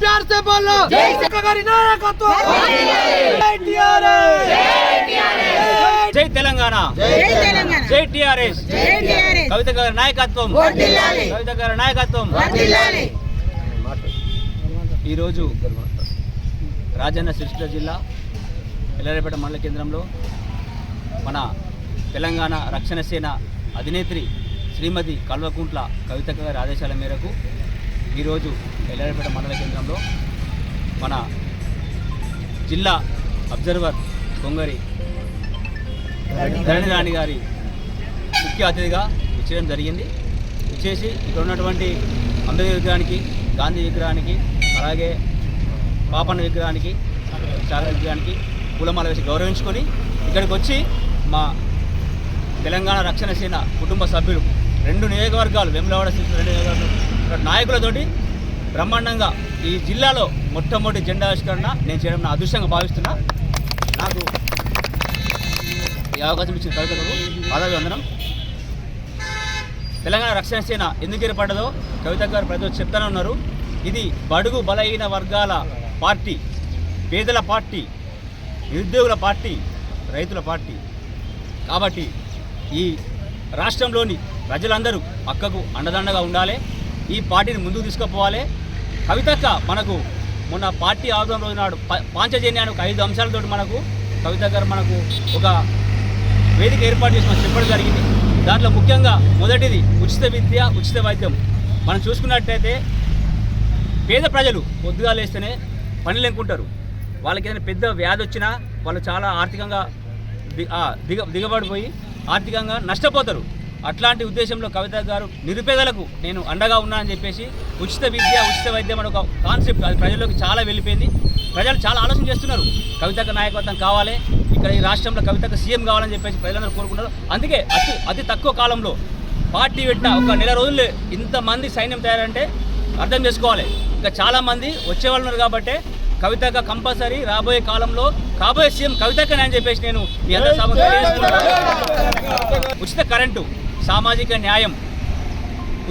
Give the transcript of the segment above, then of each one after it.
प्यार से बोलो जय तेलंगाना जय टीआरएस कविता गारी नायकत्వం कविता गारी नायकत्వం ఈ రోజు రాజన్న సిరిసిల్ల జిల్లా ఎల్లారెడ్డిపేట మండల కేంద్రంలో మన తెలంగాణ రక్షణ సేన అధినేత్రి శ్రీమతి కల్వకుంట్ల కవిత గారి ఆదేశాల మేరకు ఈరోజు ఎల్లారెడ్డిపేట మండల కేంద్రంలో మన జిల్లా అబ్జర్వర్ కొంగరి ధరణి రాణి గారి ముఖ్య అతిథిగా ఇచ్చడం జరిగింది. ఇచ్చేసి ఇక్కడ ఉన్నటువంటి అంబేద్కర్ విగ్రహానికి, గాంధీ విగ్రహానికి, అలాగే పాపన్న విగ్రహానికి, చాలా విగ్రహానికి పూలమాల వేసి గౌరవించుకొని ఇక్కడికి వచ్చి మా తెలంగాణ రక్షణ సేన కుటుంబ సభ్యులు 2 నియోజకవర్గాలు వేములవాడ సిరిసిల్ల 2 నియోజకవర్గాలు నాయకులతోటి బ్రహ్మాండంగా ఈ జిల్లాలో మొట్టమొదటి జెండా ఆవిష్కరణ నేను చేయడం నా అదృష్టంగా భావిస్తున్నా. నాకు ఈ అవకాశం ఇచ్చిన కవితకు పాదాభివందనం. తెలంగాణ రక్షణ సేన ఎందుకు ఏర్పడ్డదో కవిత గారు ప్రజలు చెప్తానే ఉన్నారు. ఇది బడుగు బలహీన వర్గాల పార్టీ, పేదల పార్టీ, నిరుద్యోగుల పార్టీ, రైతుల పార్టీ. కాబట్టి ఈ రాష్ట్రంలోని ప్రజలందరూ అక్కకు అండదండగా ఉండాలి, ఈ పార్టీని ముందుకు తీసుకుపోవాలి. కవితక్క మనకు మొన్న పార్టీ ఆవిర్భావం రోజు నాడు పాంచజన్యానికి 5 అంశాలతో మనకు కవిత గారు మనకు ఒక వేదిక ఏర్పాటు చేసి మనకు చెప్పడం జరిగింది. దాంట్లో ముఖ్యంగా మొదటిది ఉచిత విద్య, ఉచిత వైద్యం. మనం చూసుకున్నట్టయితే పేద ప్రజలు పొద్దుగా లేస్తేనే పనులు ఎంకుంటారు. వాళ్ళకి ఏదైనా పెద్ద వ్యాధి వచ్చినా వాళ్ళు చాలా ఆర్థికంగా దిగబడిపోయి ఆర్థికంగా నష్టపోతారు. అట్లాంటి ఉద్దేశంలో కవిత గారు నిరుపేదలకు నేను అండగా ఉన్నానని చెప్పేసి ఉచిత విద్య, ఉచిత వైద్యం అనే ఒక కాన్సెప్ట్ అది ప్రజల్లోకి చాలా వెళ్ళిపోయింది. ప్రజలు చాలా ఆలోచన చేస్తున్నారు, కవితకు నాయకత్వం కావాలి, ఇక్కడ ఈ రాష్ట్రంలో కవితకు సీఎం కావాలని చెప్పేసి ప్రజలందరూ కోరుకుంటారు. అందుకే అతి తక్కువ కాలంలో పార్టీ పెట్టిన ఒక నెల రోజుల్లో ఇంతమంది సైన్యం తయారంటే అర్థం చేసుకోవాలి. ఇంకా చాలామంది వచ్చేవాళ్ళు ఉన్నారు. కాబట్టి కవితక కంపల్సరీ రాబోయే కాలంలో కాబోయే సీఎం కవితకనే అని చెప్పేసి నేను మీ అందరి సభకు ఉచిత కరెంటు, సామాజిక న్యాయం,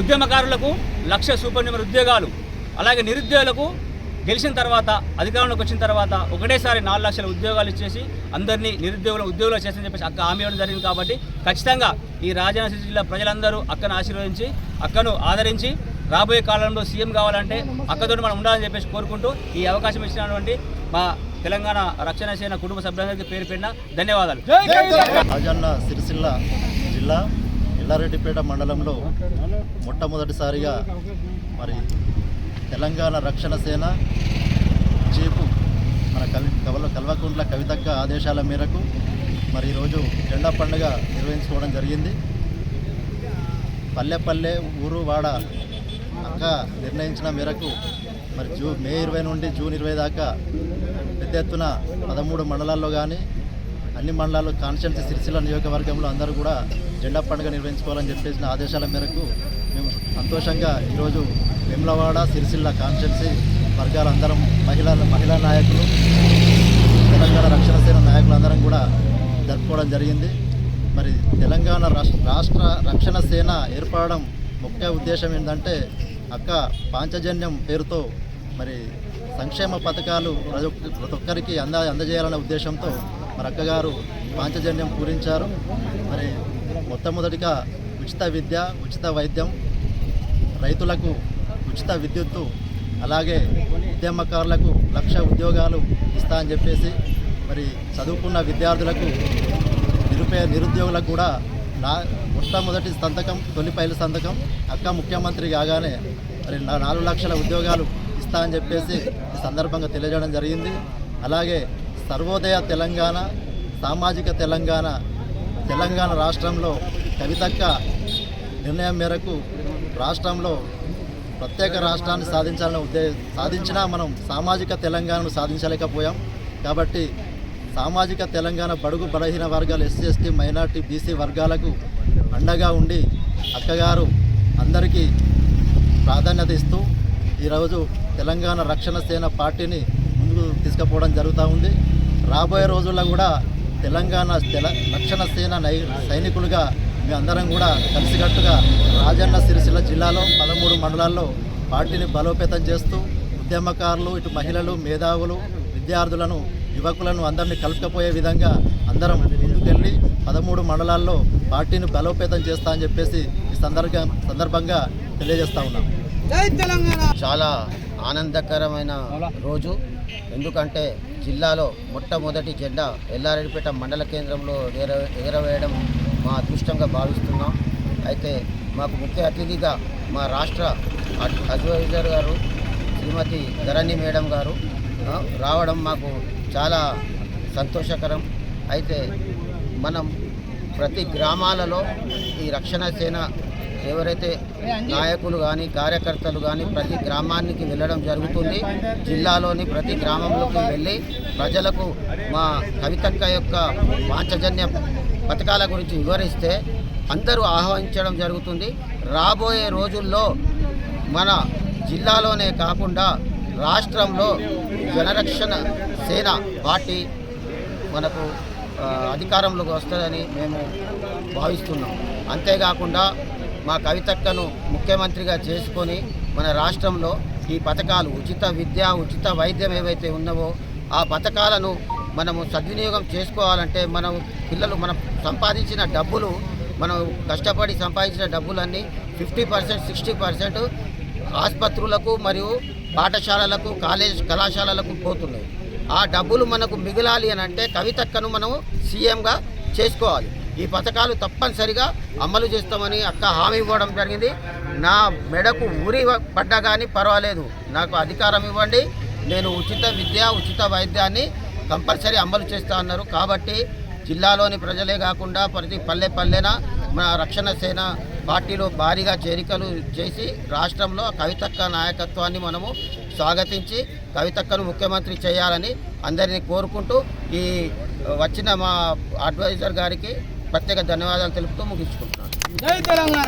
ఉద్యమకారులకు 1,00,000 సూపర్ న్యూమర్ ఉద్యోగాలు, అలాగే నిరుద్యోగులకు గెలిచిన తర్వాత అధికారంలోకి వచ్చిన తర్వాత ఒకటేసారి 4 లక్షల ఉద్యోగాలు ఇచ్చేసి అందరినీ ఉద్యోగులు చేస్తారని చెప్పేసి అక్క హామీ ఇవ్వడం జరిగింది. కాబట్టి ఖచ్చితంగా ఈ రాజన్న సిరిసిల్ల జిల్లా ప్రజలందరూ అక్కను ఆశీర్వదించి అక్కను ఆదరించి రాబోయే కాలంలో సీఎం కావాలంటే అక్కతో మనం ఉండాలని చెప్పేసి కోరుకుంటూ ఈ అవకాశం ఇచ్చినటువంటి మా తెలంగాణ రక్షణ సేన కుటుంబ సభ్యులందరికీ పేరు పెట్టిన ధన్యవాదాలు. రాజన్న సిరిసిల్ల జిల్లా ఎల్లారెడ్డిపేట మండలంలో మొట్టమొదటిసారిగా మరి తెలంగాణ రక్షణ సేన చీఫ్ మన కల్వకుంట్ల కవితక్క ఆదేశాల మేరకు మరి ఈరోజు జెండా పండుగ నిర్వహించుకోవడం జరిగింది. పల్లె ఊరు వాడ అక్క నిర్ణయించిన మేరకు మరి మే 20 నుండి జూన్ 20 దాకా పెద్ద ఎత్తున 13 మండలాల్లో కానీ అన్ని మండలాల్లో కాన్స్టిట్యున్సీ సిరిసిల్ల నియోజకవర్గంలో అందరూ కూడా జెండా పండుగ నిర్వహించుకోవాలని చెప్పేసిన ఆదేశాల మేరకు మేము సంతోషంగా ఈరోజు వేములవాడ సిరిసిల్ల కాన్స్టిట్యున్సీ వర్గాలందరం మహిళా నాయకులు, తెలంగాణ రక్షణ సేన నాయకులందరం కూడా జరుపుకోవడం జరిగింది. మరి తెలంగాణ రాష్ట్ర రక్షణ సేన ఏర్పడడం ముఖ్య ఉద్దేశం ఏంటంటే అక్క పాంచజన్యం పేరుతో మరి సంక్షేమ పథకాలు ప్రతి ఒక్కరికి అందజేయాలనే ఉద్దేశంతో మరి అక్కగారు పాంచజన్యం పూరించారు. మరి మొట్టమొదటిగా ఉచిత విద్య, ఉచిత వైద్యం, రైతులకు ఉచిత విద్యుత్తు, అలాగే ఉద్యమకారులకు 1,00,000 ఉద్యోగాలు ఇస్తా అని చెప్పేసి మరి చదువుకున్న విద్యార్థులకు నిరుద్యోగులకు కూడా మొట్టమొదటి సంతకం, తొలిపైలు సంతకం అక్క ముఖ్యమంత్రి కాగానే మరి 4 లక్షల ఉద్యోగాలు ఇస్తా అని చెప్పేసి ఈ సందర్భంగా తెలియజేయడం జరిగింది. అలాగే సర్వోదయ తెలంగాణ, సామాజిక తెలంగాణ రాష్ట్రంలో కవితక్క నిర్ణయం మేరకు రాష్ట్రంలో ప్రత్యేక రాష్ట్రాన్ని సాధించినా మనం సామాజిక తెలంగాణను సాధించలేకపోయాం. కాబట్టి సామాజిక తెలంగాణ బడుగు బలహీన వర్గాలు ఎస్సీ ఎస్టీ మైనార్టీ బీసీ వర్గాలకు అండగా ఉండి అక్కగారు అందరికీ ప్రాధాన్యత ఇస్తూ ఈరోజు తెలంగాణ రక్షణ సేన పార్టీని ముందుకు తీసుకుపోవడం జరుగుతూ ఉంది. రాబోయే రోజుల్లో కూడా తెలంగాణ రక్షణ సేన సైనికులుగా మేమందరం కూడా కలిసికట్టుగా రాజన్న సిరిసిల్ల జిల్లాలో 13 మండలాల్లో పార్టీని బలోపేతం చేస్తూ ఉద్యమకారులు, ఇటు మహిళలు, మేధావులు, విద్యార్థులను, యువకులను అందరినీ కలుపుకపోయే విధంగా అందరం ముందుకెళ్ళి 13 మండలాల్లో పార్టీని బలోపేతం చేస్తా అని చెప్పేసి ఈ సందర్భంగా తెలియజేస్తా ఉన్నాం. చాలా ఆనందకరమైన రోజు. ఎందుకంటే జిల్లాలో మొట్టమొదటి జెండా ఎల్లారెడ్డిపేట మండల కేంద్రంలో ఎగరవేయడం మా అదృష్టంగా భావిస్తున్నాం. అయితే మాకు ముఖ్య అతిథిగా మా రాష్ట్ర అడ్వైజర్ గారు శ్రీమతి ధరణి మేడం గారు రావడం మాకు చాలా సంతోషకరం. అయితే మనం ప్రతి గ్రామాలలో ఈ రక్షణ సేన ఎవరైతే నాయకులు కానీ కార్యకర్తలు కానీ ప్రతి గ్రామానికి వెళ్ళడం జరుగుతుంది. జిల్లాలోని ప్రతి గ్రామంలోకి వెళ్ళి ప్రజలకు మా కవితక్క యొక్క పాంచజన్య పథకాల గురించి వివరిస్తే అందరూ ఆహ్వానించడం జరుగుతుంది. రాబోయే రోజుల్లో మన జిల్లాలోనే కాకుండా రాష్ట్రంలో జనరక్షణ సేన పార్టీ మనకు అధికారంలోకి వస్తుందని మేము భావిస్తున్నాం. అంతేకాకుండా మా కవితక్కను ముఖ్యమంత్రిగా చేసుకొని మన రాష్ట్రంలో ఈ పథకాలు ఉచిత విద్య, ఉచిత వైద్యం ఏవైతే ఉన్నావో ఆ పథకాలను మనము సద్వినియోగం చేసుకోవాలంటే మనం పిల్లలు మనం సంపాదించిన డబ్బులు, మనం కష్టపడి సంపాదించిన డబ్బులన్నీ 50%, 60% ఆసుపత్రులకు మరియు పాఠశాలలకు, కళాశాలలకు పోతున్నాయి. ఆ డబ్బులు మనకు మిగలాలి అని అంటే కవితక్కను మనము సీఎంగా చేసుకోవాలి. ఈ పథకాలు తప్పనిసరిగా అమలు చేస్తామని అక్క హామీ ఇవ్వడం జరిగింది. నా మెడకు ఊరి పడ్డా కానీ పర్వాలేదు, నాకు అధికారం ఇవ్వండి, నేను ఉచిత విద్య, ఉచిత వైద్యాన్ని కంపల్సరీ అమలు చేస్తా అన్నారు. కాబట్టి జిల్లాలోని ప్రజలే కాకుండా ప్రతి పల్లెన మన రక్షణ సేన పార్టీలో భారీగా చేరికలు చేసి రాష్ట్రంలో కవితక్క నాయకత్వాన్ని మనము స్వాగతించి కవితక్కను ముఖ్యమంత్రి చేయాలని అందరినీ కోరుకుంటూ ఈ వచ్చిన మా అడ్వైజర్ గారికి ప్రత్యేక ధన్యవాదాలు తెలుపుతూ ముగించుకుంటున్నాను.